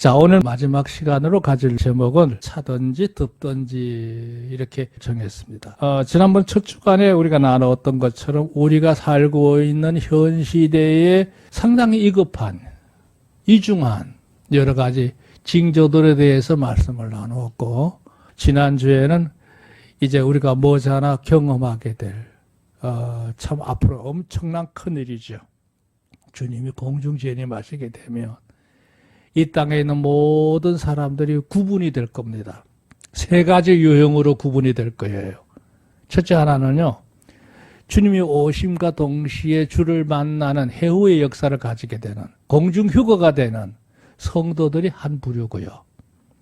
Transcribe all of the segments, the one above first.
자, 오늘 마지막 시간으로 가질 제목은 차든지 덥든지 이렇게 정했습니다. 지난번 첫 주간에 우리가 나누었던 것처럼 우리가 살고 있는 현 시대에 상당히 위급한, 이중한 여러 가지 징조들에 대해서 말씀을 나누었고, 지난주에는 이제 우리가 머지않아 경험하게 될 참 앞으로 엄청난 큰일이죠. 주님이 공중재림하시게 되면 이 땅에 있는 모든 사람들이 구분이 될 겁니다. 세 가지 유형으로 구분이 될 거예요. 첫째 하나는요, 주님이 오심과 동시에 주를 만나는 해후의 역사를 가지게 되는 공중휴거가 되는 성도들이 한 부류고요.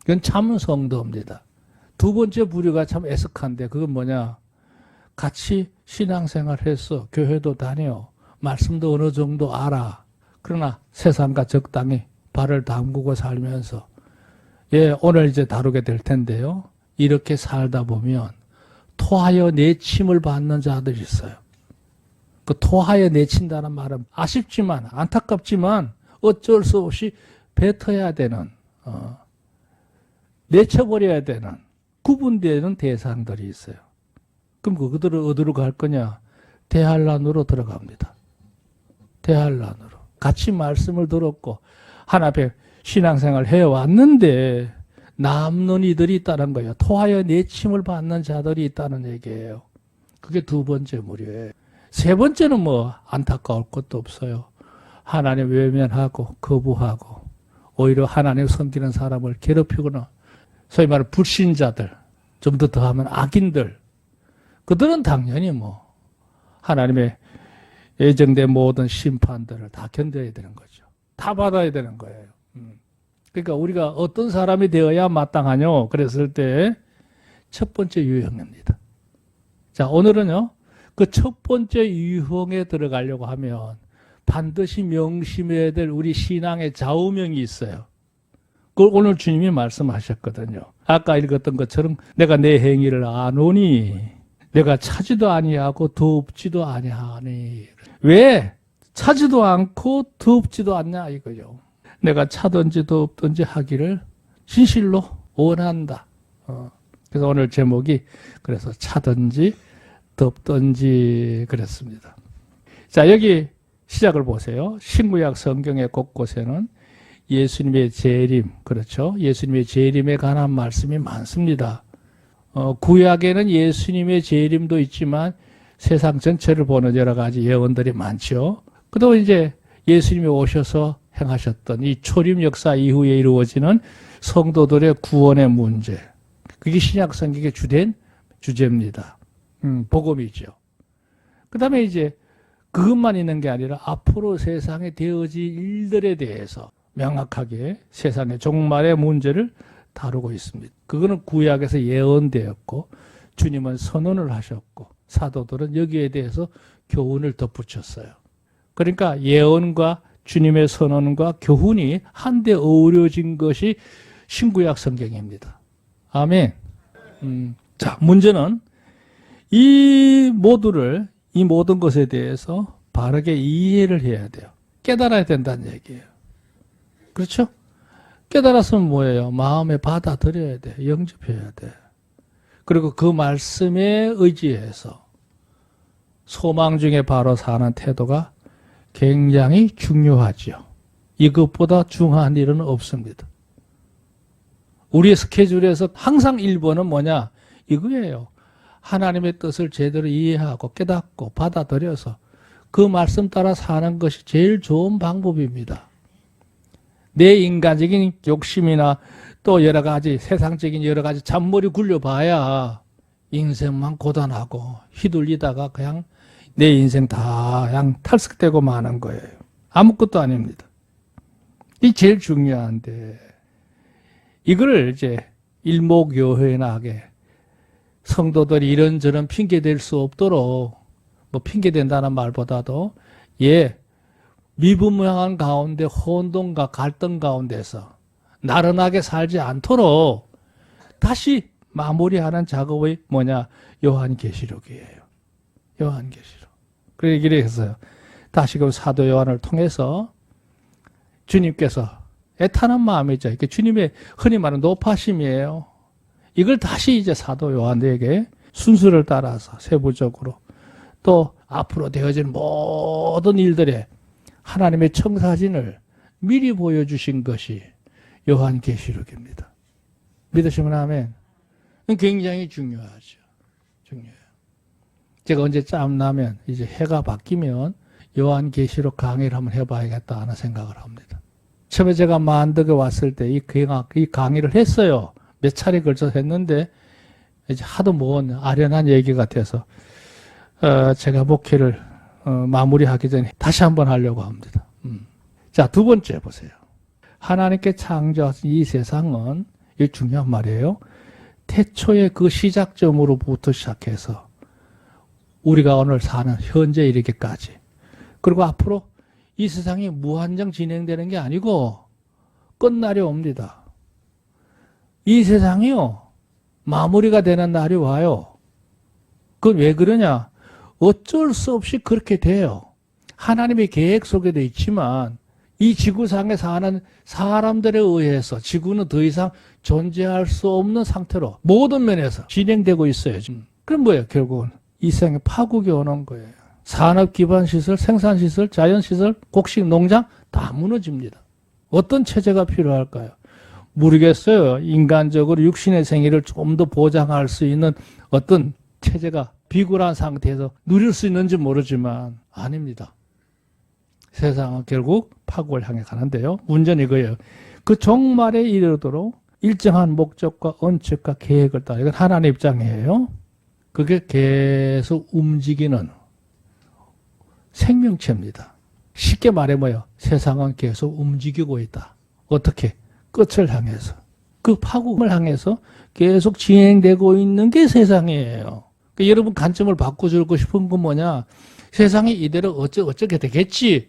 그건 참 성도입니다. 두 번째 부류가 참 애석한데 그건 뭐냐? 같이 신앙생활해서 교회도 다녀, 말씀도 어느 정도 알아. 그러나 세상과 적당히 발을 담그고 살면서, 오늘 이제 다루게 될 텐데요. 이렇게 살다 보면 토하여 내침을 받는 자들이 있어요. 그 토하여 내친다는 말은 아쉽지만 안타깝지만 어쩔 수 없이 뱉어야 되는, 내쳐버려야 되는, 구분되는 대상들이 있어요. 그럼 그들은 어디로 갈 거냐? 대환란으로 들어갑니다. 대환란으로. 같이 말씀을 들었고 하나 앞에 신앙생활 해왔는데 남는 이들이 있다는 거예요. 토하여 내침을 받는 자들이 있다는 얘기예요. 그게 두 번째 무리예요. 세 번째는 뭐 안타까울 것도 없어요. 하나님 외면하고 거부하고 오히려 하나님 섬기는 사람을 괴롭히거나 소위 말하는 불신자들, 좀 더 더하면 악인들, 그들은 당연히 뭐 하나님의 예정된 모든 심판들을 다 견뎌야 되는 거죠. 다 받아야 되는 거예요. 그러니까 우리가 어떤 사람이 되어야 마땅하뇨? 그랬을 때 첫 번째 유형입니다. 자, 오늘은요, 그 첫 번째 유형에 들어가려고 하면 반드시 명심해야 될 우리 신앙의 좌우명이 있어요. 그걸 오늘 주님이 말씀하셨거든요. 아까 읽었던 것처럼 내가 내 행위를 아노니 내가 차지도 아니하고 더웁지도 아니하니. 왜 차지도 않고 더웁지도 않냐 이거죠. 내가 차든지 더웁든지 하기를 진실로 원한다. 그래서 오늘 제목이 그래서 차든지 덥든지 그랬습니다. 자, 여기 시작을 보세요. 신구약 성경의 곳곳에는 예수님의 재림, 그렇죠? 예수님의 재림에 관한 말씀이 많습니다. 구약에는 예수님의 재림도 있지만 세상 전체를 보는 여러 가지 예언들이 많죠. 그도 이제 예수님이 오셔서 행하셨던 이 초림 역사 이후에 이루어지는 성도들의 구원의 문제, 그게 신약 성경의 주된 주제입니다. 복음이죠. 그 다음에 이제 그것만 있는 게 아니라 앞으로 세상에 되어질 일들에 대해서 명확하게 세상의 종말의 문제를 다루고 있습니다. 그거는 구약에서 예언되었고 주님은 선언을 하셨고 사도들은 여기에 대해서 교훈을 덧붙였어요. 그러니까 예언과 주님의 선언과 교훈이 한데 어우러진 것이 신구약 성경입니다. 아멘. 자, 문제는 이 모든 것에 대해서 바르게 이해를 해야 돼요. 깨달아야 된다는 얘기예요. 그렇죠? 깨달았으면 뭐예요? 마음에 받아들여야 돼. 영접해야 돼. 그리고 그 말씀에 의지해서 소망 중에 바로 사는 태도가 굉장히 중요하죠. 이것보다 중요한 일은 없습니다. 우리의 스케줄에서 항상 1번은 뭐냐? 이거예요. 하나님의 뜻을 제대로 이해하고 깨닫고 받아들여서 그 말씀 따라 사는 것이 제일 좋은 방법입니다. 내 인간적인 욕심이나 또 여러 가지 세상적인 여러 가지 잔머리 굴려봐야 인생만 고단하고 휘둘리다가 그냥 내 인생 다 그냥 탈색되고 마는 거예요. 아무것도 아닙니다. 이 제일 중요한데 이걸 이제 일목요연하게 하게 성도들이 이런저런 핑계 댈 수 없도록, 뭐 핑계 댄다는 말보다도 미분명한 가운데 혼돈과 갈등 가운데서 나른하게 살지 않도록 다시 마무리하는 작업이 뭐냐? 요한계시록이에요. 요한계시록. 그래서 다시금 사도 요한을 통해서 주님께서 애타는 마음이죠. 이게 주님의 흔히 말하는 노파심이에요. 이걸 다시 이제 사도 요한에게 순서를 따라서 세부적으로 또 앞으로 되어질 모든 일들에 하나님의 청사진을 미리 보여주신 것이 요한계시록입니다. 믿으시면 아멘. 굉장히 중요하죠. 중요해요. 제가 언제 짬나면 이제 해가 바뀌면 요한계시록 강의를 한번 해봐야겠다 하는 생각을 합니다. 처음에 제가 만덕에 왔을 때 이 강의를 했어요. 몇 차례 걸쳐서 했는데 이제 하도 먼 아련한 얘기 같아서 제가 목회를 마무리하기 전에 다시 한번 하려고 합니다. 자, 두 번째 보세요. 하나님께 창조하신 이 세상은, 이 중요한 말이에요. 태초의 그 시작점으로부터 시작해서 우리가 오늘 사는 현재 이르기까지, 그리고 앞으로 이 세상이 무한정 진행되는 게 아니고 끝날이 옵니다. 이 세상이요, 마무리가 되는 날이 와요. 그건 왜 그러냐? 어쩔 수 없이 그렇게 돼요. 하나님의 계획 속에도 있지만 이 지구상에 사는 사람들에 의해서 지구는 더 이상 존재할 수 없는 상태로 모든 면에서 진행되고 있어요. 그럼 뭐예요? 결국은 이 세상에 파국이 오는 거예요. 산업 기반 시설, 생산 시설, 자연 시설, 곡식 농장 다 무너집니다. 어떤 체제가 필요할까요? 모르겠어요. 인간적으로 육신의 생애를 좀 더 보장할 수 있는 어떤 체제가 비굴한 상태에서 누릴 수 있는지 모르지만 아닙니다. 세상은 결국 파국을 향해 가는데요. 문제는 이거예요. 그 종말에 이르도록 일정한 목적과 언책과 계획을 따라, 이건 하나님의 입장이에요. 그게 계속 움직이는 생명체입니다. 쉽게 말해 뭐예요? 세상은 계속 움직이고 있다. 어떻게? 끝을 향해서. 그 파국을 향해서 계속 진행되고 있는 게 세상이에요. 그러니까 여러분 관점을 바꿔주고 싶은 건 뭐냐? 세상이 이대로 어쩌게 되겠지.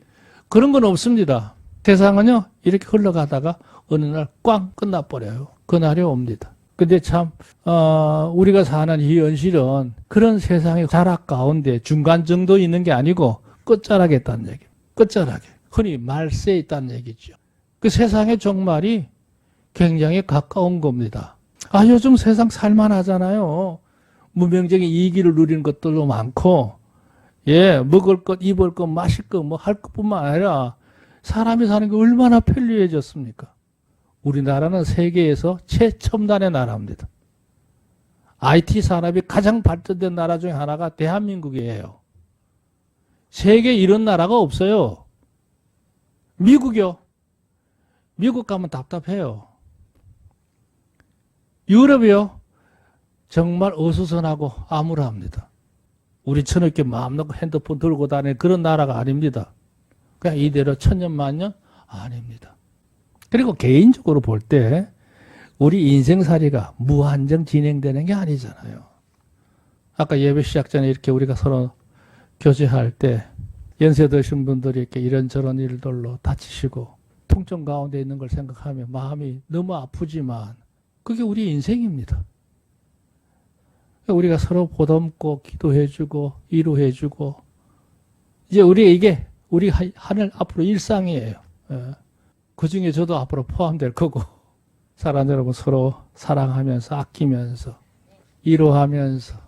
그런 건 없습니다. 세상은요, 이렇게 흘러가다가 어느 날 꽝 끝나버려요. 그날이 옵니다. 근데 참, 우리가 사는 이 현실은 그런 세상의 자락 가운데 중간 정도 있는 게 아니고 끝자락에 있다는 얘기예요. 끝자락에. 흔히 말세에 있다는 얘기죠. 그 세상의 종말이 굉장히 가까운 겁니다. 아, 요즘 세상 살만하잖아요. 무명적인 이익을 누리는 것들도 많고, 예, 먹을 것, 입을 것, 마실 것, 뭐 할 것뿐만 아니라 사람이 사는 게 얼마나 편리해졌습니까? 우리나라는 세계에서 최첨단의 나라입니다. IT 산업이 가장 발전된 나라 중에 하나가 대한민국이에요. 세계에 이런 나라가 없어요. 미국이요. 미국 가면 답답해요. 유럽이요. 정말 어수선하고 암울합니다. 우리처럼 이렇게 마음 놓고 핸드폰 들고 다니는 그런 나라가 아닙니다. 그냥 이대로 천년만년 아닙니다. 그리고 개인적으로 볼 때 우리 인생살이가 무한정 진행되는 게 아니잖아요. 아까 예배 시작 전에 이렇게 우리가 서로 교제할 때 연세 드신 분들이 이렇게 이런저런 일들로 다치시고 통증 가운데 있는 걸 생각하면 마음이 너무 아프지만 그게 우리 인생입니다. 우리가 서로 보듬고 기도해주고 위로해주고 이제 이게 우리 하늘 앞으로 일상이에요. 그 중에 저도 앞으로 포함될 거고 사람 여러분 서로 사랑하면서 아끼면서 위로하면서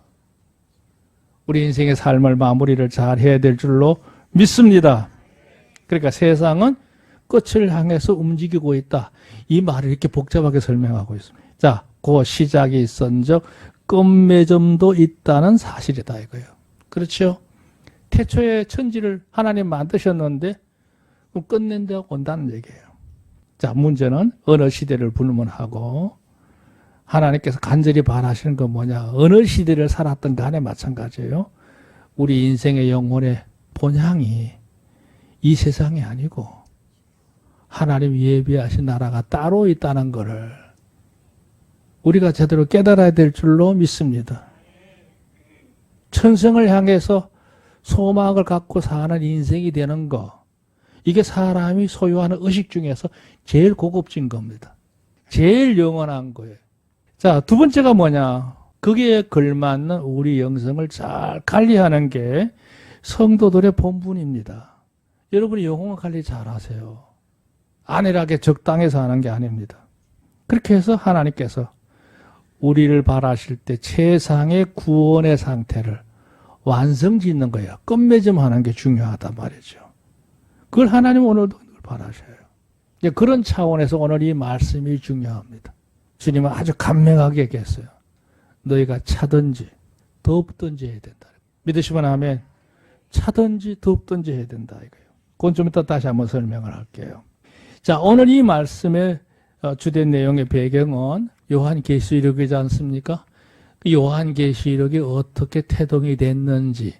우리 인생의 삶을 마무리를 잘 해야 될 줄로 믿습니다. 그러니까 세상은 끝을 향해서 움직이고 있다. 이 말을 이렇게 복잡하게 설명하고 있습니다. 자, 그 시작이 있은즉 끝맺음도 있다는 사실이다 이거예요. 그렇죠? 태초에 천지를 하나님 만드셨는데 그럼 끝낸 데가 온다는 얘기예요. 자, 문제는 어느 시대를 불문하고 하나님께서 간절히 바라시는 건 뭐냐? 어느 시대를 살았던 간에 마찬가지예요. 우리 인생의 영혼의 본향이 이 세상이 아니고 하나님 예비하신 나라가 따로 있다는 것을 우리가 제대로 깨달아야 될 줄로 믿습니다. 천성을 향해서 소망을 갖고 사는 인생이 되는 거, 이게 사람이 소유하는 의식 중에서 제일 고급진 겁니다. 제일 영원한 거예요. 자, 두 번째가 뭐냐? 거기에 걸맞는 우리 영성을 잘 관리하는 게 성도들의 본분입니다. 여러분이 영혼 관리 잘 하세요. 안일하게 적당해서 하는 게 아닙니다. 그렇게 해서 하나님께서 우리를 바라실 때 최상의 구원의 상태를 완성짓는 거예요. 끝맺음하는 게 중요하단 말이죠. 그걸 하나님 오늘도 바라셔요. 그런 차원에서 오늘 이 말씀이 중요합니다. 주님은 아주 간명하게 얘기했어요. 너희가 차든지 덥든지 해야 된다. 믿으시면 아멘. 차든지 덥든지 해야 된다 이거예요. 그건 좀 이따 다시 한번 설명을 할게요. 자, 오늘 이 말씀의 주된 내용의 배경은 요한계시록이지 않습니까? 그 요한계시록이 어떻게 태동이 됐는지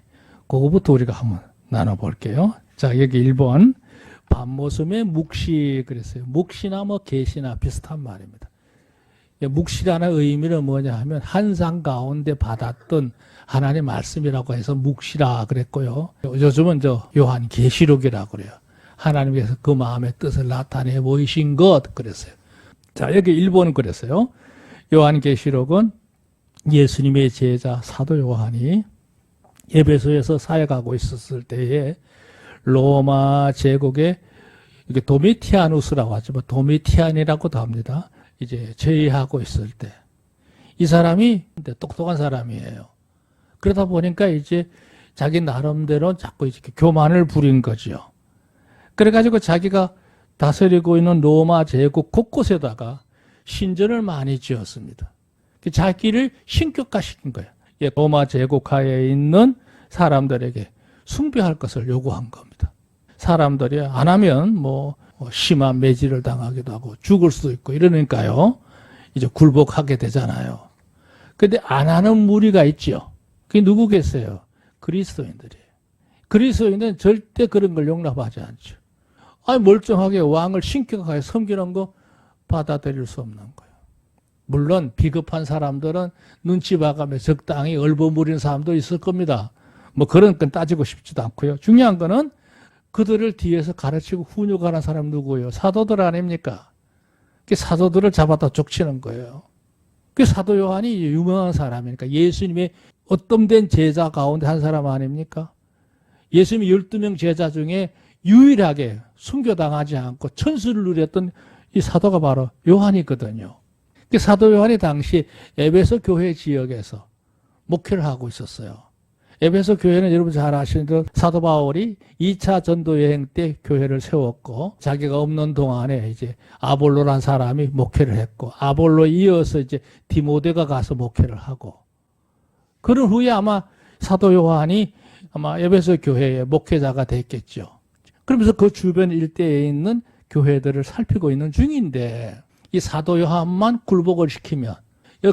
그거부터 우리가 한번 나눠볼게요. 자, 여기 1번 밤모섬의 묵시 그랬어요. 묵시나 뭐 계시나 비슷한 말입니다. 묵시라는 의미는 뭐냐 하면 한상 가운데 받았던 하나님의 말씀이라고 해서 묵시라 그랬고요. 요즘은 요한계시록이라고 그래요. 하나님께서 그 마음의 뜻을 나타내 보이신 것 그랬어요. 자, 여기 1번은 그랬어요. 요한계시록은 예수님의 제자 사도 요한이 에베소에서 사역하고 있었을 때에 로마 제국의 이게 도미티아누스라고 하죠. 도미티안이라고도 합니다. 이제 제의하고 있을 때 이 사람이 똑똑한 사람이에요. 그러다 보니까 이제 자기 나름대로 자꾸 이렇게 교만을 부린 거죠. 그래가지고 자기가 다스리고 있는 로마 제국 곳곳에다가 신전을 많이 지었습니다. 자기를 신격화시킨 거예요. 로마 제국 하에 있는 사람들에게 숭배할 것을 요구한 겁니다. 사람들이 안 하면 뭐 심한 매질을 당하기도 하고 죽을 수도 있고 이러니까요. 이제 굴복하게 되잖아요. 근데 안 하는 무리가 있죠. 그게 누구겠어요? 그리스도인들이에요. 그리스도인은 절대 그런 걸 용납하지 않죠. 아니 멀쩡하게 왕을 신격하게 섬기는 거 받아들일 수 없는 거예요. 물론 비겁한 사람들은 눈치 봐가며 적당히 얼버무리는 사람도 있을 겁니다. 뭐 그런 건 따지고 싶지도 않고요. 중요한 거는 그들을 뒤에서 가르치고 훈육하는 사람 누구예요? 사도들 아닙니까? 그 사도들을 잡아다 족치는 거예요. 그 사도 요한이 유명한 사람이니까 예수님의 어떤된 제자 가운데 한 사람 아닙니까? 예수님의 12명 제자 중에 유일하게 순교당하지 않고 천수를 누렸던 이 사도가 바로 요한이거든요. 그 사도 요한이 당시 에베소 교회 지역에서 목회를 하고 있었어요. 에베소 교회는 여러분 잘 아시는 대로 사도 바울이 2차 전도 여행 때 교회를 세웠고 자기가 없는 동안에 이제 아볼로란 사람이 목회를 했고 아볼로에 이어서 이제 디모데가 가서 목회를 하고 그런 후에 아마 사도 요한이 아마 에베소 교회의 목회자가 됐겠죠. 그러면서 그 주변 일대에 있는 교회들을 살피고 있는 중인데 이 사도 요한만 굴복을 시키면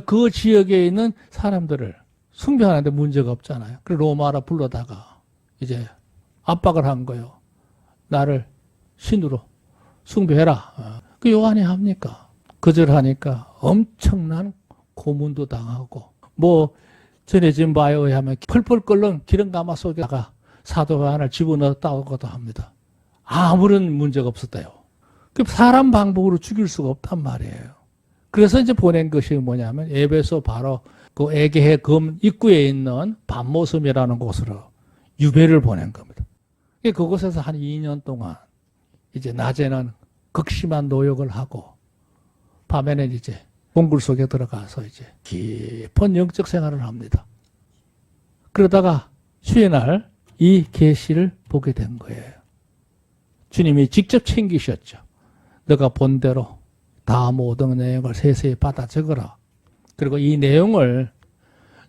그 지역에 있는 사람들을 숭배하는데 문제가 없잖아요. 그래서 로마라 불러다가 이제 압박을 한 거예요. 나를 신으로 숭배해라. 그 요한이 합니까? 거절하니까 엄청난 고문도 당하고 뭐 전해진 바에 의하면 펄펄 끓는 기름 가마 속에다가 사도 요한을 집어넣었다고도 합니다. 아무런 문제가 없었대요. 사람 방법으로 죽일 수가 없단 말이에요. 그래서 이제 보낸 것이 뭐냐면 에베소 바로 그 에게해 검 입구에 있는 밤모섬이라는 곳으로 유배를 보낸 겁니다. 그곳에서 한 2년 동안 이제 낮에는 극심한 노역을 하고 밤에는 이제 동굴 속에 들어가서 이제 깊은 영적 생활을 합니다. 그러다가 수요일 날 이 계시를 보게 된 거예요. 주님이 직접 챙기셨죠. 너가 본 대로 다 모든 내용을 세세히 받아 적어라. 그리고 이 내용을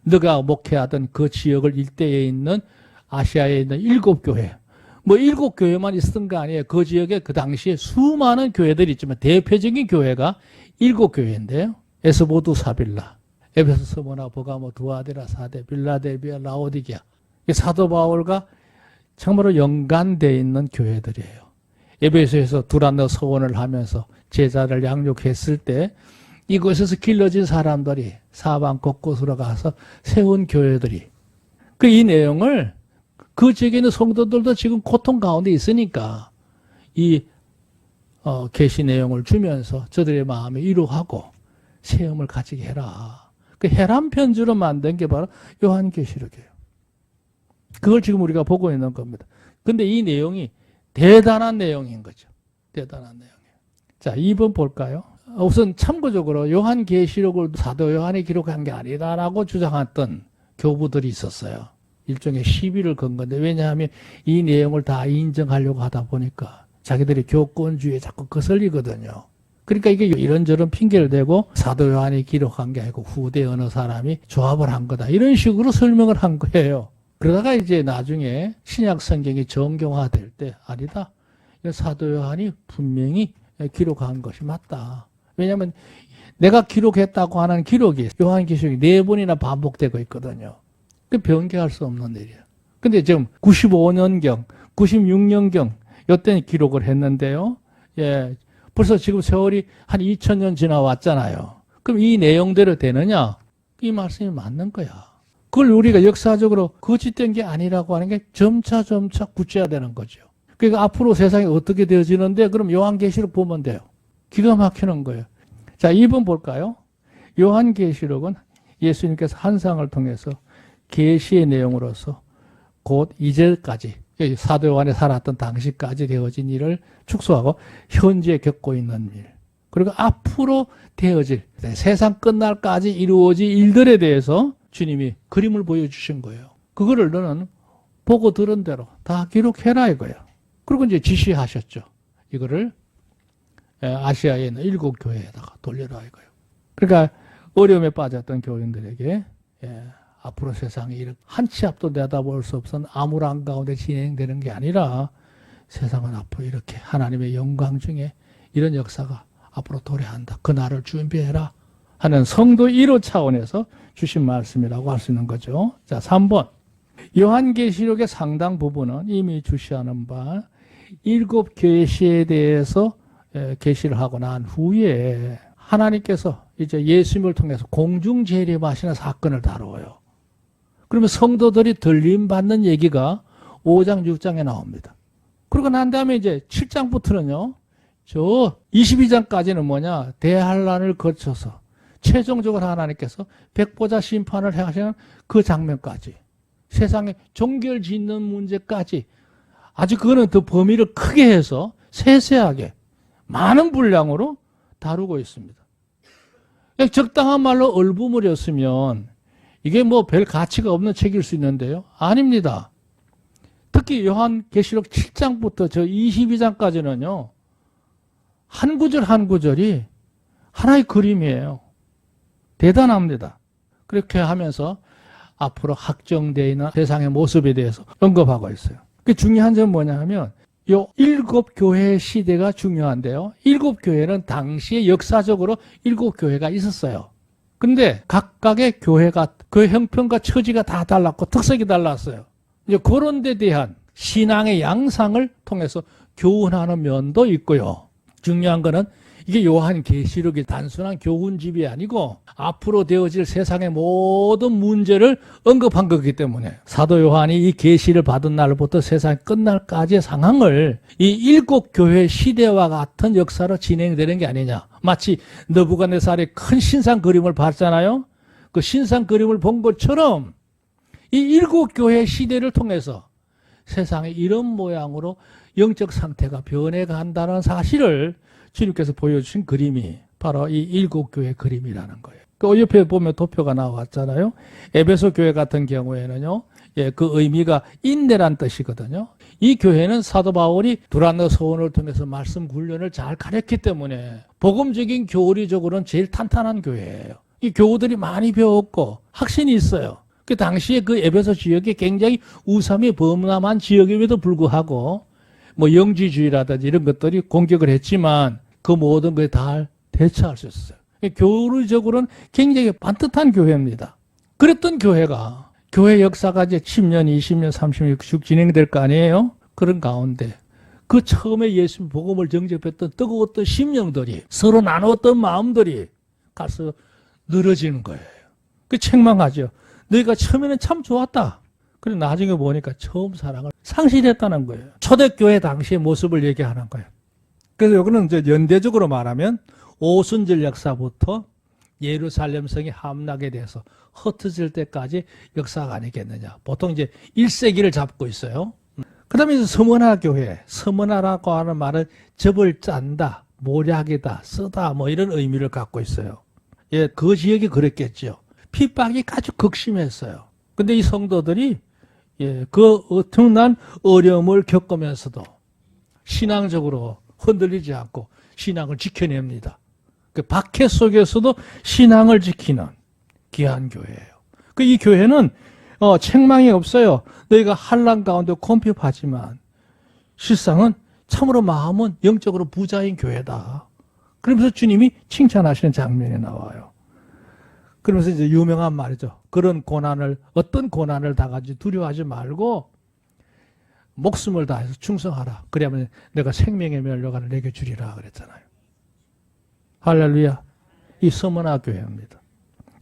너가 목회하던 그 지역을 일대에 있는 아시아에 있는 7교회, 뭐 7교회만 있었던 거 아니에요. 그 지역에 그 당시에 수많은 교회들이 있지만 대표적인 교회가 7교회인데요. 에스보두 사빌라, 에베소 스무나 보가모 두아디라 사데 빌라델비아 라오디게아. 사도 바울과 정말로 연관되어 있는 교회들이에요. 에베소에서 두란노 서원을 하면서 제자를 양육했을 때 이곳에서 길러진 사람들이 사방 곳곳으로 가서 세운 교회들이 이 내용을 그 지역에 있는 성도들도 지금 고통 가운데 있으니까 이 계시 내용을 주면서 저들의 마음에 위로하고 세움을 가지게 해라. 그 해람 편지로 만든 게 바로 요한계시록이에요. 그걸 지금 우리가 보고 있는 겁니다. 근데 이 내용이 대단한 내용인 거죠. 대단한 내용이에요. 자, 2번 볼까요? 우선 참고적으로 요한계시록을 사도 요한이 기록한 게 아니다라고 주장했던 교부들이 있었어요. 일종의 시비를 건 건데, 왜냐하면 이 내용을 다 인정하려고 하다 보니까 자기들이 교권주의에 자꾸 거슬리거든요. 그러니까 이게 이런저런 핑계를 대고 사도 요한이 기록한 게 아니고 후대 어느 사람이 조합을 한 거다, 이런 식으로 설명을 한 거예요. 그러다가 이제 나중에 신약 성경이 정교화될 때 아니다, 사도 요한이 분명히 기록한 것이 맞다. 왜냐하면 내가 기록했다고 하는 기록이 요한계시록이 4번이나 반복되고 있거든요. 그 변경할 수 없는 일이에요. 근데 지금 95년경, 96년경 이때는 기록을 했는데요. 예, 벌써 지금 세월이 한 2000년 지나왔잖아요. 그럼 이 내용대로 되느냐? 이 말씀이 맞는 거야. 그걸 우리가 역사적으로 거짓된 게 아니라고 하는 게 점차 구체화되는 거죠. 그러니까 앞으로 세상이 어떻게 되어지는데, 그럼 요한계시록 보면 돼요. 기가 막히는 거예요. 자, 2번 볼까요? 요한계시록은 예수님께서 환상을 통해서 계시의 내용으로서 곧 이제까지 사도 요한이 살았던 당시까지 되어진 일을 축소하고 현재 겪고 있는 일, 그리고 앞으로 되어질 세상 끝날까지 이루어질 일들에 대해서 주님이 그림을 보여주신 거예요. 그거를 너는 보고 들은 대로 다 기록해라 이거예요. 그리고 이제 지시하셨죠. 이거를 아시아에 있는 7 교회에다가 돌려라 이거예요. 그러니까 어려움에 빠졌던 교인들에게 앞으로 세상이 이렇게 한 치 앞도 내다볼 수 없는 암울한 가운데 진행되는 게 아니라 세상은 앞으로 이렇게 하나님의 영광 중에 이런 역사가 앞으로 도래한다, 그날을 준비해라 하는 성도 1호 차원에서 주신 말씀이라고 할 수 있는 거죠. 자, 3번. 요한계시록의 상당 부분은 이미 주시하는 바 7 계시에 대해서 계시를 하고 난 후에 하나님께서 이제 예수님을 통해서 공중 재림하시는 사건을 다루어요. 그러면 성도들이 들림받는 얘기가 5장, 6장에 나옵니다. 그러고 난 다음에 이제 7장부터는요, 저 22장까지는 뭐냐, 대환란을 거쳐서 최종적으로 하나님께서 백보자 심판을 행하시는 그 장면까지, 세상에 종결 짓는 문제까지, 아주 그거는 더 범위를 크게 해서 세세하게 많은 분량으로 다루고 있습니다. 적당한 말로 얼부무렸으면 이게 뭐 별 가치가 없는 책일 수 있는데요. 아닙니다. 특히 요한계시록 7장부터 저 22장까지는요. 한 구절 한 구절이 하나의 그림이에요. 대단합니다. 그렇게 하면서 앞으로 확정되어 있는 세상의 모습에 대해서 언급하고 있어요. 그 중요한 점은 뭐냐 하면 요 7 교회의 시대가 중요한데요. 7 교회는 당시에 역사적으로 7 교회가 있었어요. 근데 각각의 교회가 그 형편과 처지가 다 달랐고 특색이 달랐어요. 이제 그런 데 대한 신앙의 양상을 통해서 교훈하는 면도 있고요. 중요한 거는 이게 요한계시록이 단순한 교훈집이 아니고 앞으로 되어질 세상의 모든 문제를 언급한 거기 때문에 사도 요한이 이 계시를 받은 날부터 세상 끝날까지의 상황을 이 7 교회 시대와 같은 역사로 진행되는 게 아니냐. 마치 느부갓네살이 큰 신상 그림을 봤잖아요. 그 신상 그림을 본 것처럼 이 7 교회 시대를 통해서 세상이 이런 모양으로 영적 상태가 변해간다는 사실을 주님께서 보여주신 그림이 바로 이 7 교회 그림이라는 거예요. 그 옆에 보면 도표가 나왔잖아요. 에베소 교회 같은 경우에는요, 그 의미가 인내란 뜻이거든요. 이 교회는 사도 바울이 두란노 서원을 통해서 말씀 훈련을 잘 가르쳤기 때문에 복음적인 교리적으로는 제일 탄탄한 교회예요. 이 교우들이 많이 배웠고 확신이 있어요. 그 당시에 그 에베소 지역이 굉장히 우삼이 범람한 지역임에도 불구하고 뭐 영지주의라든지 이런 것들이 공격을 했지만 그 모든 것에 다 대처할 수 있어요. 교리적으로는 굉장히 반듯한 교회입니다. 그랬던 교회가 교회 역사가 이제 10년, 20년, 30년 쭉 진행될 거 아니에요? 그런 가운데 그 처음에 예수 복음을 정접했던 뜨거웠던 심령들이 서로 나누었던 마음들이 가서 늘어지는 거예요. 그 책망하죠. 너희가 처음에는 참 좋았다. 그리고 나중에 보니까 처음 사랑을 상실했다는 거예요. 초대교회 당시의 모습을 얘기하는 거예요. 그래서 이거는 이제 연대적으로 말하면 오순절 역사부터 예루살렘 성이 함락에 대해서 흩어질 때까지 역사가 아니겠느냐. 보통 이제 1세기를 잡고 있어요. 그 다음에 서머나 교회, 서머나라고 하는 말은 접을 짠다, 모략이다, 쓰다 뭐 이런 의미를 갖고 있어요. 예, 그 지역이 그랬겠죠. 핍박이 아주 극심했어요. 근데 이 성도들이 예, 그 엄청난 어려움을 겪으면서도 신앙적으로 흔들리지 않고 신앙을 지켜냅니다. 그 박해 속에서도 신앙을 지키는 귀한 교회예요. 그 이 교회는 책망이 없어요. 너희가 환난 가운데 곰핍하지만 실상은 참으로 마음은 영적으로 부자인 교회다. 그러면서 주님이 칭찬하시는 장면이 나와요. 그러면서 이제 유명한 말이죠. 그런 고난을, 어떤 고난을 당하지 두려워하지 말고 목숨을 다해서 충성하라. 그러면 내가 생명의 면류관을 내게 주리라 그랬잖아요. 할렐루야. 이 서머나 교회입니다.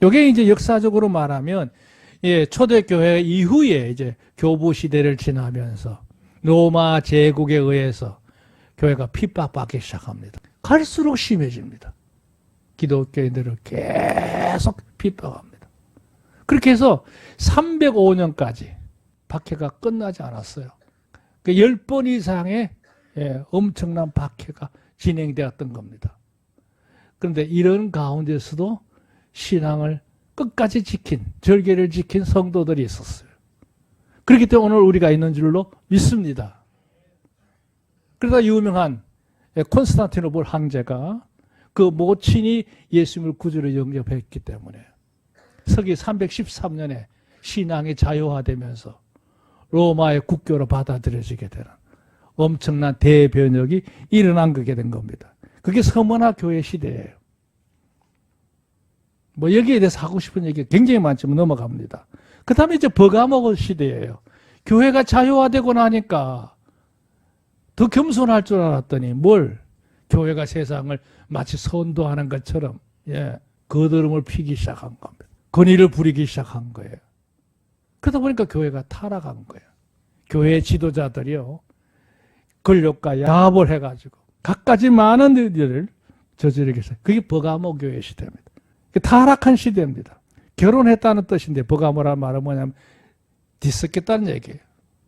이게 이제 역사적으로 말하면 예, 초대교회 이후에 이제 교부 시대를 지나면서 로마 제국에 의해서 교회가 핍박받기 시작합니다. 갈수록 심해집니다. 기독교인들을 계속 핍박합니다. 그렇게 해서 305년까지 박해가 끝나지 않았어요. 그 10번 이상의 엄청난 박해가 진행되었던 겁니다. 그런데 이런 가운데서도 신앙을 끝까지 지킨, 절개를 지킨 성도들이 있었어요. 그렇기 때문에 오늘 우리가 있는 줄로 믿습니다. 그러다 유명한 콘스탄티노플 황제가 그 모친이 예수님을 구주로 영접했기 때문에 서기 313년에 신앙이 자유화되면서 로마의 국교로 받아들여지게 되는 엄청난 대변혁이 일어난 거게 된 겁니다. 그게 서머나 교회 시대예요. 뭐 여기에 대해서 하고 싶은 얘기가 굉장히 많지만 넘어갑니다. 그 다음에 이제 버가모 시대예요. 교회가 자유화되고 나니까 더 겸손할 줄 알았더니 뭘 교회가 세상을 마치 선도하는 것처럼 거드름을 피기 시작한 겁니다. 권위를 부리기 시작한 거예요. 그러다 보니까 교회가 타락한 거예요. 교회 지도자들이요, 권력과 야합을 해가지고 갖가지 많은 일들을 저지르게 했어요. 그게 버가모 교회 시대입니다. 타락한 시대입니다. 결혼했다는 뜻인데 버가모라는 말은 뭐냐면 뒤섞였다는 얘기예요.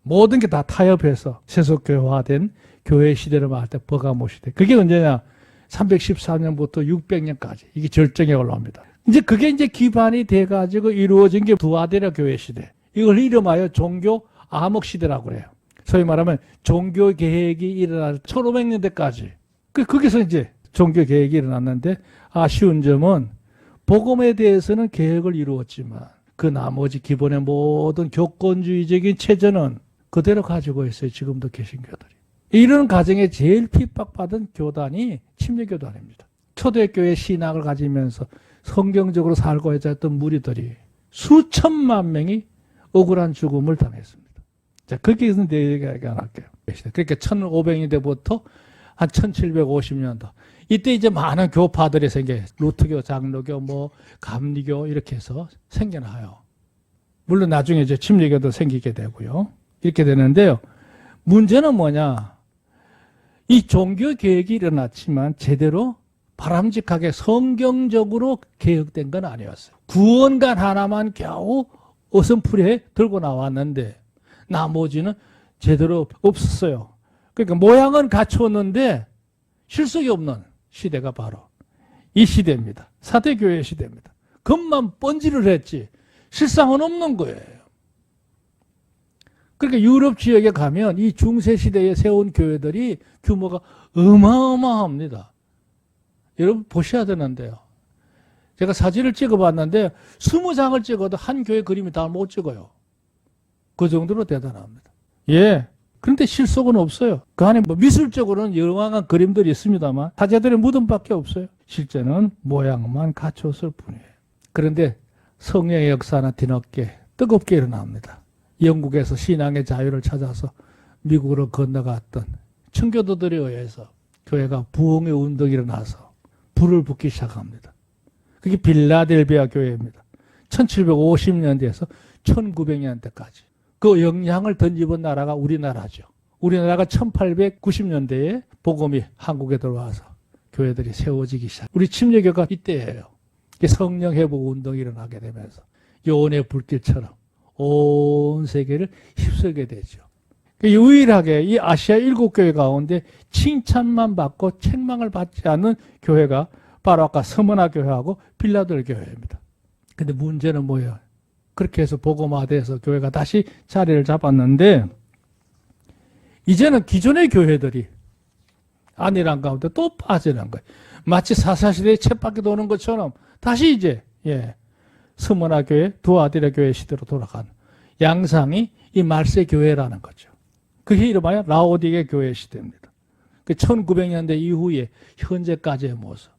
모든 게 다 타협해서 세속교화된 교회 시대를 말할 때 버가모 시대. 그게 언제냐? 314년부터 600년까지 이게 절정에 올라옵니다. 이제 그게 이제 기반이 돼가지고 이루어진 게 두아데라 교회 시대. 이걸 이름하여 종교 암흑 시대라고 그래요. 소위 말하면 종교 개혁이 일어날 1500년대까지. 거기서 이제 종교 개혁이 일어났는데 아쉬운 점은 복음에 대해서는 개혁을 이루었지만 그 나머지 기본의 모든 교권주의적인 체제는 그대로 가지고 있어요. 지금도 개신교들이. 이런 과정에 제일 핍박받은 교단이 침례교단입니다. 초대교회 신학을 가지면서 성경적으로 살고 했던 무리들이 수천만 명이 억울한 죽음을 당했습니다. 자, 거기에서 내 얘기 안 할게요. 그러니까 1500년대부터 한 1750년도. 이때 이제 많은 교파들이 생겨요. 루트교, 장로교, 뭐 감리교 이렇게 해서 생겨나요. 물론 나중에 이제 침례교도 생기게 되고요. 이렇게 되는데요. 문제는 뭐냐? 이 종교 개혁이 일어났지만 제대로 바람직하게 성경적으로 개혁된 건 아니었어요. 구원관 하나만 겨우 어선풀이에 들고 나왔는데 나머지는 제대로 없었어요. 그러니까 모양은 갖추었는데 실속이 없는 시대가 바로 이 시대입니다. 사대교회 시대입니다. 겉만 번지를 했지 실상은 없는 거예요. 그러니까 유럽 지역에 가면 이 중세시대에 세운 교회들이 규모가 어마어마합니다. 여러분 보셔야 되는데요. 제가 사진을 찍어봤는데 20장을 찍어도 한 교회 그림이 다 못 찍어요. 그 정도로 대단합니다. 예. 그런데 실속은 없어요. 그 안에 뭐 미술적으로는 영화한 그림들이 있습니다만 사제들의 무덤밖에 없어요. 실제는 모양만 갖췄을 뿐이에요. 그런데 성령의 역사는 뒤늦게 뜨겁게 일어납니다. 영국에서 신앙의 자유를 찾아서 미국으로 건너갔던 청교도들에 의해서 교회가 부흥의 운동이 일어나서 불을 붙기 시작합니다. 그게 빌라델비아 교회입니다. 1750년대에서 1900년대까지. 그 영향을 던집은 나라가 우리나라죠. 우리나라가 1890년대에 복음이 한국에 들어와서 교회들이 세워지기 시작. 우리 침례교가 이때예요. 성령 회복 운동이 일어나게 되면서 요원의 불길처럼 온 세계를 휩쓸게 되죠. 유일하게 이 아시아 7교회 가운데 칭찬만 받고 책망을 받지 않는 교회가 바로 아까 서머나 교회하고 빌라델 교회입니다. 근데 문제는 뭐예요? 그렇게 해서 복음화돼서 교회가 다시 자리를 잡았는데 이제는 기존의 교회들이 안일한 가운데 또 빠지는 거예요. 마치 사사시대의 쳇바퀴 도는 것처럼 다시 이제 서머나 교회, 두아디라 교회 시대로 돌아가는 양상이 이 말세 교회라는 거죠. 그게 이름하여 라오디게 교회 시대입니다. 그 1900년대 이후에 현재까지의 모습.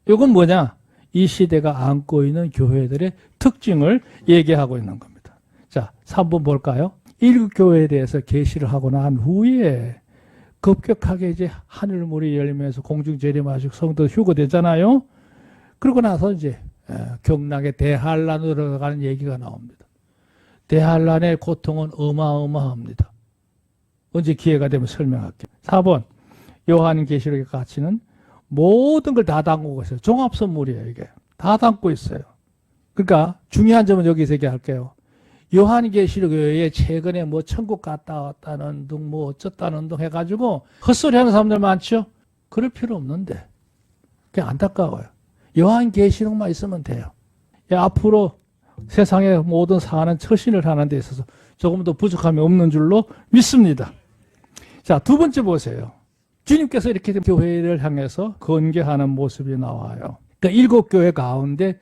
이건 뭐냐? 이 시대가 안고 있는 교회들의 특징을 얘기하고 있는 겁니다. 자, 3번 볼까요? 일교회에 대해서 계시를 하고 난 후에 급격하게 이제 하늘문이 열리면서 공중 재림하시고 성도 휴거되잖아요. 그러고 나서 이제 경락의 대환란으로 들어가는 얘기가 나옵니다. 대환란의 고통은 어마어마합니다. 언제 기회가 되면 설명할게요. 4번 요한계시록의 가치는 모든 걸 다 담고 있어요. 종합선물이에요. 이게 다 담고 있어요. 그러니까 중요한 점은 여기서 얘기할게요. 요한계시록에 최근에 뭐 천국 갔다 왔다는 둥 뭐 어쩌다는 둥 해가지고 헛소리 하는 사람들 많죠? 그럴 필요 없는데 그냥 안타까워요. 요한계시록만 있으면 돼요. 앞으로 세상의 모든 사안은 처신을 하는 데 있어서 조금 더 부족함이 없는 줄로 믿습니다. 자, 두 번째 보세요. 주님께서 이렇게 교회를 향해서 건계하는 모습이 나와요. 그러니까 7교회 가운데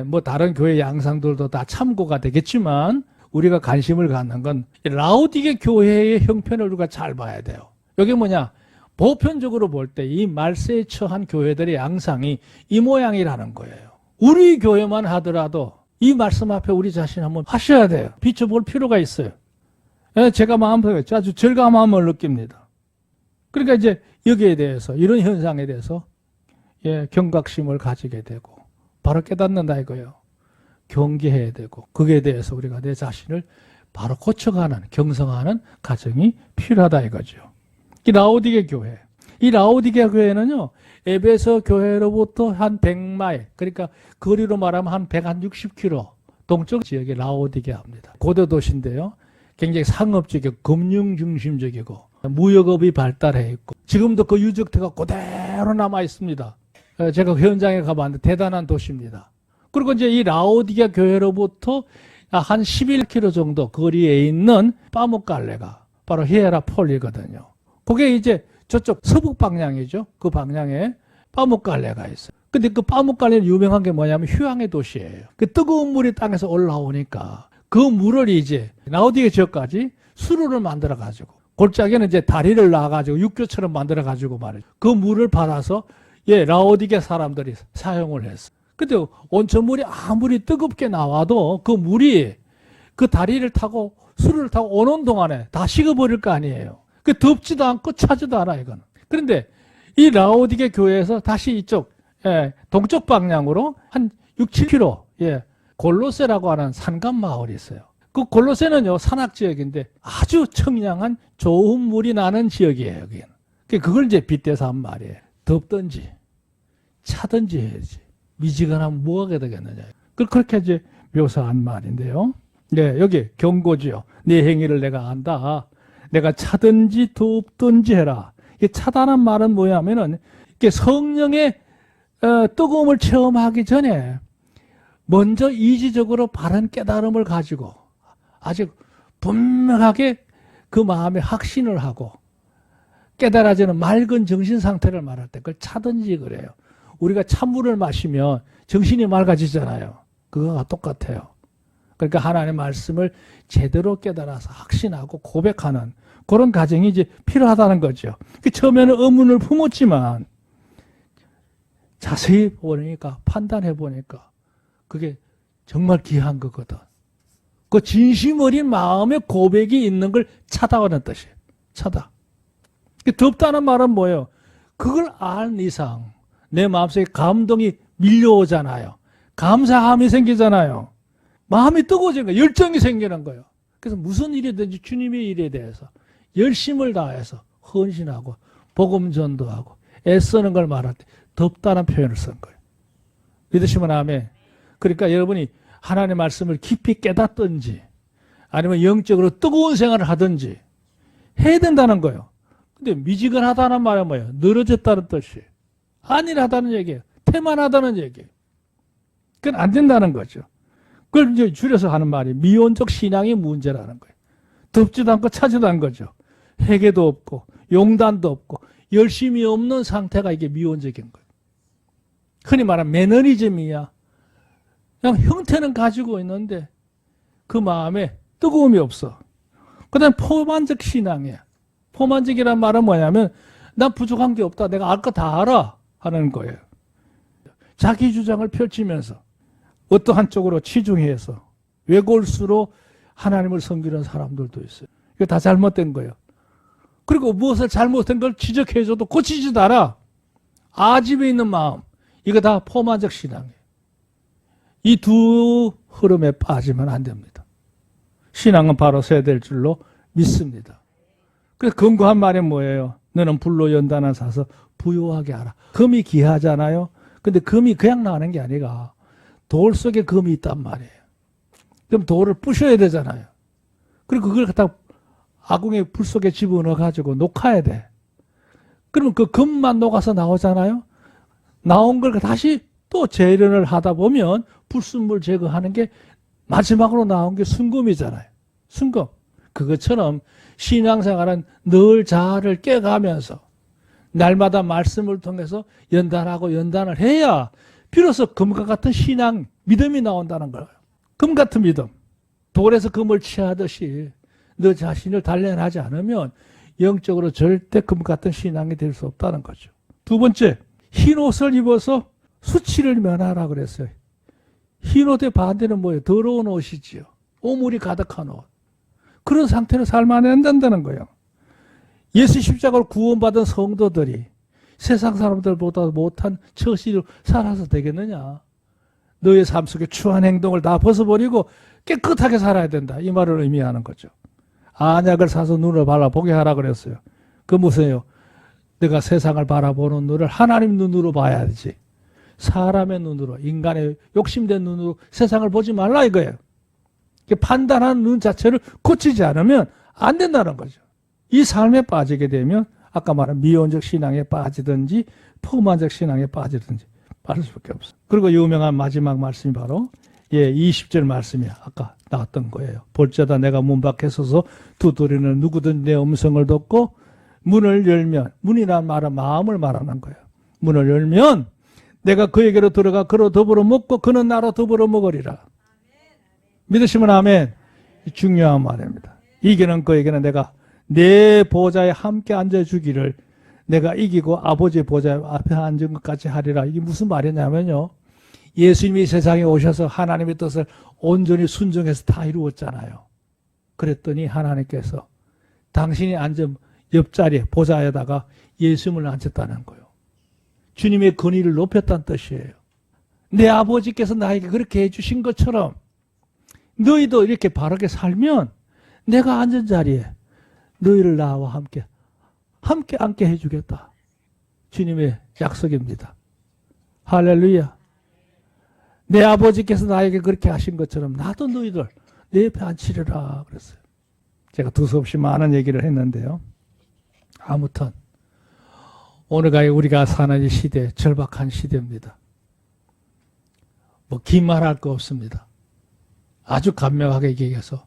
뭐 다른 교회 양상들도 다 참고가 되겠지만 우리가 관심을 갖는 건 라오디게 교회의 형편을 우리가 잘 봐야 돼요. 이게 뭐냐? 보편적으로 볼 때 이 말세에 처한 교회들의 양상이 이 모양이라는 거예요. 우리 교회만 하더라도 이 말씀 앞에 우리 자신 한번 하셔야 돼요. 비춰볼 필요가 있어요. 제가 마음속에 아주 절감함을 느낍니다. 그러니까 이제 여기에 대해서 이런 현상에 대해서 경각심을 가지게 되고 바로 깨닫는다 이거예요. 경계해야 되고 거기에 대해서 우리가 내 자신을 바로 고쳐가는 경성하는 과정이 필요하다 이거죠. 이 라오디게 교회. 이 라오디게 교회는요. 에베소 교회로부터 한 100마일 그러니까 거리로 말하면 한 160km 동쪽 지역의 라오디게입니다. 고대 도시인데요. 굉장히 상업적이고 금융 중심적이고 무역업이 발달해 있고 지금도 그 유적태가 그대로 남아 있습니다. 제가 현장에 가봤는데 대단한 도시입니다. 그리고 이제 이 라오디게 교회로부터 한 11km 정도 거리에 있는 파묵갈레가 바로 히에라폴이거든요. 그게 이제 저쪽 서북 방향이죠. 그 방향에 파묵갈레가 있어요. 근데 그 파묵갈레는 유명한 게 뭐냐면 휴양의 도시예요. 그 뜨거운 물이 땅에서 올라오니까 그 물을 이제 라오디게 지역까지 수로를 만들어 가지고 골짜기는 이제 다리를 놔 가지고 육교처럼 만들어 가지고 말이죠. 그 물을 받아서 라오디게 사람들이 사용을 했어요. 근데 온천물이 아무리 뜨겁게 나와도 그 물이 그 다리를 타고 수로를 타고 오는 동안에 다 식어버릴 거 아니에요. 그 덥지도 않고 차지도 않아 이거는. 그런데 이 라오디게 교회에서 다시 이쪽 동쪽 방향으로 한 6, 7km 골로세라고 하는 산간 마을이 있어요. 그 골로세는요 산악 지역인데 아주 청량한 좋은 물이 나는 지역이에요. 여기는. 그걸 이제 빗대서 한 말이에요. 덥든지 차든지 해야지. 미지근하면 뭐 하게 되겠느냐. 그렇게 이제 묘사한 말인데요. 여기 경고지요. 네 행위를 내가 안다. 내가 차든지 덥든지 해라. 이게 차다는 말은 뭐냐면은 이게 성령의 뜨거움을 체험하기 전에 먼저 이지적으로 바른 깨달음을 가지고 아주 분명하게 그 마음에 확신을 하고 깨달아지는 맑은 정신 상태를 말할 때 그걸 차든지 그래요. 우리가 찬물을 마시면 정신이 맑아지잖아요. 그거와 똑같아요. 그러니까 하나님의 말씀을 제대로 깨달아서 확신하고 고백하는 그런 과정이 이제 필요하다는 거죠. 처음에는 의문을 품었지만 자세히 보니까 판단해 보니까 그게 정말 귀한 거거든. 그 진심 어린 마음의 고백이 있는 걸 차다하는 뜻이에요. 차다. 덥다는 말은 뭐예요? 그걸 알 이상 내 마음속에 감동이 밀려오잖아요. 감사함이 생기잖아요. 마음이 뜨거워지는 거예요. 열정이 생기는 거예요. 그래서 무슨 일이든지 주님의 일에 대해서 열심을 다해서 헌신하고 복음 전도하고 애쓰는 걸 말할 때 덥다는 표현을 쓴 거예요. 믿으시면 아멘. 그러니까 여러분이 하나님의 말씀을 깊이 깨닫든지 아니면 영적으로 뜨거운 생활을 하든지 해야 된다는 거예요. 근데 미지근하다는 말은 뭐예요? 늘어졌다는 뜻이. 안일하다는 얘기예요. 태만하다는 얘기예요. 그건 안 된다는 거죠. 그걸 이제 줄여서 하는 말이 미온적 신앙의 문제라는 거예요. 덥지도 않고 차지도 않은 거죠. 회개도 없고 용단도 없고 열심이 없는 상태가 이게 미온적인 거예요. 흔히 말하는 매너리즘이야. 그냥 형태는 가지고 있는데 그 마음에 뜨거움이 없어. 그 다음에 포만적 신앙이야. 포만적이란 말은 뭐냐면 난 부족한 게 없다. 내가 알 거 다 알아 하는 거예요. 자기 주장을 펼치면서 어떠한 쪽으로 치중해서 외골수로 하나님을 섬기는 사람들도 있어요. 이거 다 잘못된 거예요. 그리고 무엇을 잘못된 걸 지적해줘도 고치지도 않아. 아집에 있는 마음. 이거 다 포만적 신앙이에요. 이 두 흐름에 빠지면 안 됩니다. 신앙은 바로 서야 될 줄로 믿습니다. 그래서 견고한 말이 뭐예요? 너는 불로 연단을 사서 부요하게 하라. 금이 귀하잖아요. 근데 금이 그냥 나는 게 아니라 돌 속에 금이 있단 말이에요. 그럼 돌을 부셔야 되잖아요. 그리고 그걸 갖다 아궁이 불 속에 집어넣어 가지고 녹아야 돼. 그러면 그 금만 녹아서 나오잖아요. 나온 걸 다시 또 재련을 하다 보면 불순물 제거하는 게 마지막으로 나온 게 순금이잖아요. 순금. 그것처럼 신앙생활은 늘 자아를 깨가면서 날마다 말씀을 통해서 연단하고 연단을 해야 비로소 금과 같은 신앙, 믿음이 나온다는 거예요. 금 같은 믿음. 돌에서 금을 취하듯이 너 자신을 단련하지 않으면 영적으로 절대 금 같은 신앙이 될 수 없다는 거죠. 두 번째, 흰 옷을 입어서 수치를 면하라 그랬어요. 흰 옷의 반대는 뭐예요? 더러운 옷이지요. 오물이 가득한 옷. 그런 상태로 살면 안 된다는 거예요. 예수 십자가로 구원받은 성도들이 세상 사람들보다 못한 처시로 살아서 되겠느냐. 너의 삶 속에 추한 행동을 다 벗어버리고 깨끗하게 살아야 된다. 이 말을 의미하는 거죠. 안약을 사서 눈을 바라보게 하라 그랬어요. 그 무슨요? 내가 세상을 바라보는 눈을 하나님 눈으로 봐야지. 사람의 눈으로, 인간의 욕심된 눈으로 세상을 보지 말라 이거예요. 판단하는 눈 자체를 고치지 않으면 안 된다는 거죠. 이 삶에 빠지게 되면 아까 말한 미온적 신앙에 빠지든지 포만적 신앙에 빠지든지 빠질 수밖에 없어요. 그리고 유명한 마지막 말씀이 바로 20절 말씀이야. 아까 나왔던 거예요. 볼지어다 내가 문 밖에 서서 두드리는 누구든 내 음성을 듣고 문을 열면, 문이란 말은 마음을 말하는 거예요. 문을 열면 내가 그에게로 들어가 그로 더불어 먹고 그는 나로 더불어 먹으리라. 믿으시면 아멘. 중요한 말입니다. 이기는 그에게는 내가 내 보좌에 함께 앉아주기를 내가 이기고 아버지의 보좌 앞에 앉은 것 같이 하리라. 이게 무슨 말이냐면요. 예수님이 세상에 오셔서 하나님의 뜻을 온전히 순종해서 다 이루었잖아요. 그랬더니 하나님께서 당신이 앉은 옆자리에 보좌에다가 예수님을 앉혔다는 거예요. 주님의 권위를 높였다는 뜻이에요. 내 아버지께서 나에게 그렇게 해주신 것처럼 너희도 이렇게 바르게 살면 내가 앉은 자리에 너희를 나와 함께 앉게 해주겠다. 주님의 약속입니다. 할렐루야. 내 아버지께서 나에게 그렇게 하신 것처럼 나도 너희들 내 옆에 앉히리라 그랬어요. 제가 두서없이 많은 얘기를 했는데요. 아무튼 오늘까지 우리가 사는 이 시대, 절박한 시대입니다. 뭐 긴 말할 거 없습니다. 아주 간명하게 얘기해서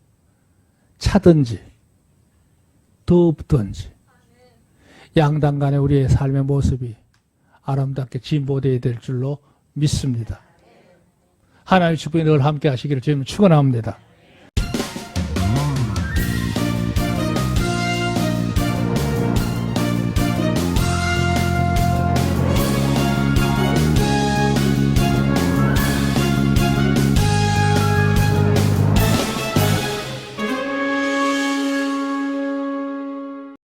차든지 덥든지 양당 간에 우리의 삶의 모습이 아름답게 진보되어야 될 줄로 믿습니다. 하나님의 축복이 늘 함께 하시기를 주님 축원합니다.